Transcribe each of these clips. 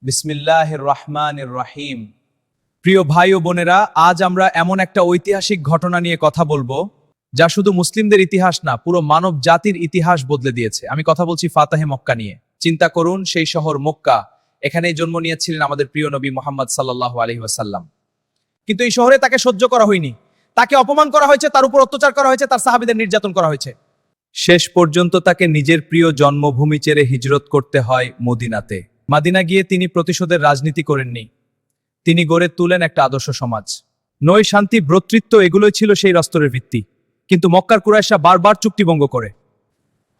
বিসমিল্লাহির রহমানির রহিম। প্রিয় ভাই ও বোনেরা, আজ আমরা এমন একটা ঐতিহাসিক ঘটনা নিয়ে কথা বলবো যা শুধু মুসলিমদের ইতিহাস না, পুরো মানব জাতির ইতিহাস বদলে দিয়েছে। আমি কথা বলছি ফাতাহে মক্কা নিয়ে। চিন্তা করুন, সেই শহর মক্কা, এখানেই জন্ম নিয়েছিলেন আমাদের প্রিয় নবী মুহাম্মদ সাল্লাল্লাহু আলাইহি ওয়াসাল্লাম। কিন্তু এই শহরে তাকে সহ্য করা হয়নি, তাকে অপমান করা হয়েছে, তার উপর অত্যাচার করা হয়েছে, তার সাহাবীদের নির্যাতন করা হয়েছে। শেষ পর্যন্ত তাকে নিজের প্রিয় জন্মভূমি ছেড়ে হিজরত করতে হয় মদিনাতে। মাদিনা গিয়ে তিনি প্রতিশোধের রাজনীতি করেননি, তিনি গড়ে তুলেন একটা আদর্শ সমাজ। নয় শান্তি, ভ্রাতৃত্ব, এগুলোই ছিল সেই রাষ্ট্রের ভিত্তি। কিন্তু মক্কার কুরাইশরা বারবার চুক্তিভঙ্গ করে।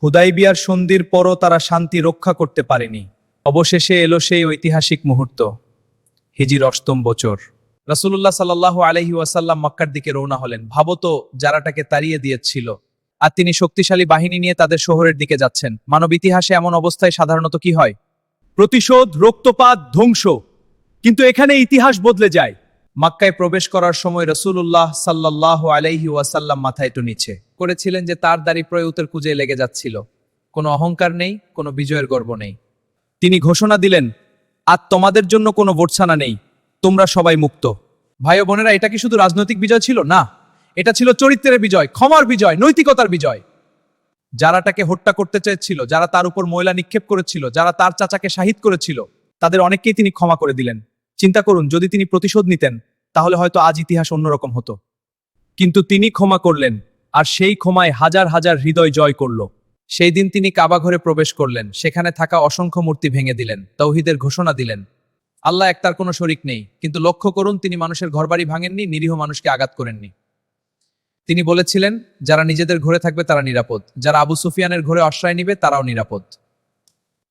হুদাইবিয়ার সন্ধির পরও তারা শান্তি রক্ষা করতে পারেনি। অবশেষে এলো সেই ঐতিহাসিক মুহূর্ত, হিজির অষ্টম বছর। রাসূলুল্লাহ সাল্লাল্লাহু আলাইহি ওয়াসাল্লাম মক্কার দিকে রওনা হলেন। ভাবতো, যারা তাকে তাড়িয়ে দিয়েছিল, আর তিনি শক্তিশালী বাহিনী নিয়ে তাদের শহরের দিকে যাচ্ছেন। মানব ইতিহাসে এমন অবস্থায় সাধারণত কি হয়? প্রতিশোধ, রক্তপাত, ধ্বংস। কিন্তু এখানে ইতিহাস বদলে যায়। মক্কায় প্রবেশ করার সময় রাসূলুল্লাহ সাল্লাল্লাহু আলাইহি ওয়াসাল্লাম মাথা একটু নিচে করেছিলেন, যে তার দাড়ি প্রয়ুতের কুঁজে লেগে যাচ্ছিল। কোনো অহংকার নেই, কোনো বিজয়ের গর্ব নেই। তিনি ঘোষণা দিলেন, আজ তোমাদের জন্য কোনো ভর্ৎসনা নেই, তোমরা সবাই মুক্ত। ভাই ও বোনেরা, এটা কি শুধু রাজনৈতিক বিজয় ছিল? না, এটা ছিল চরিত্রের বিজয়, ক্ষমার বিজয়, নৈতিকতার বিজয়। যারা তাকে হত্যা করতে চেয়েছিল, যারা তার উপর ময়লা নিক্ষেপ করেছিল, যারা তার চাচাকে শাহিদ করেছিল, তাদের অনেককেই তিনি ক্ষমা করে দিলেন। চিন্তা করুন, যদি তিনি প্রতিশোধ নিতেন, তাহলে হয়তো আজ ইতিহাস অন্যরকম হতো। কিন্তু তিনি ক্ষমা করলেন, আর সেই ক্ষমায় হাজার হাজার হৃদয় জয় করল। সেই দিন তিনি কাবা ঘরে প্রবেশ করলেন, সেখানে থাকা অসংখ্য মূর্তি ভেঙে দিলেন, তাওহীদের ঘোষণা দিলেন। আল্লাহ এক, তার কোনো শরিক নেই। কিন্তু লক্ষ্য করুন, তিনি মানুষের ঘরবাড়ি ভাঙেননি, নিরীহ মানুষকে আঘাত করেননি। তিনি বলেছিলেন, যারা নিজেদের ঘরে থাকবে তারা নিরাপদ, যারা আবু সুফিয়ানের ঘরে আশ্রয় নিবে তারাও নিরাপদ।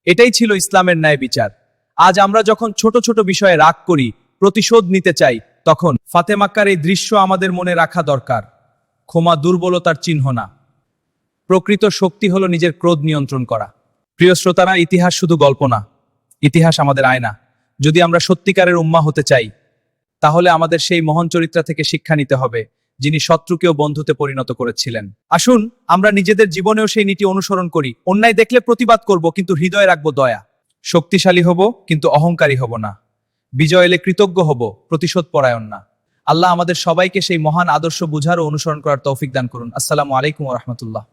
এটাই ছিল ইসলামের ন্যায় বিচার। আজ আমরা যখন ছোট ছোট বিষয়ে রাগ করি, প্রতিশোধ নিতে চাই, তখন ফাতে মক্কার এই দৃশ্য আমাদের মনে রাখা দরকার। ক্ষমা দুর্বলতার চিহ্ন না, প্রকৃত শক্তি হলো নিজের ক্রোধ নিয়ন্ত্রণ করা। প্রিয় শ্রোতারা, ইতিহাস শুধু গল্প না, ইতিহাস আমাদের আয়না। যদি আমরা সত্যিকারের উম্মাহ হতে চাই, তাহলে আমাদের সেই মহান চরিত্র থেকে শিক্ষা নিতে হবে, যিনি শত্রুকেও বন্ধুতে পরিণত করেছিলেন। আসুন আমরা নিজেদের জীবনেও সেই নীতি অনুসরণ করি। অন্যায় দেখলে প্রতিবাদ করব, কিন্তু হৃদয়ে রাখবো দয়া। শক্তিশালী হব, কিন্তু অহংকারী হব না। বিজয় এলে কৃতজ্ঞ হব, প্রতিশোধ পরায়ণ না। আল্লাহ আমাদের সবাইকে সেই মহান আদর্শ বুঝার ও অনুসরণ করার তৌফিক দান করুন। আসসালামু আলাইকুম ওয়া রাহমাতুল্লাহ।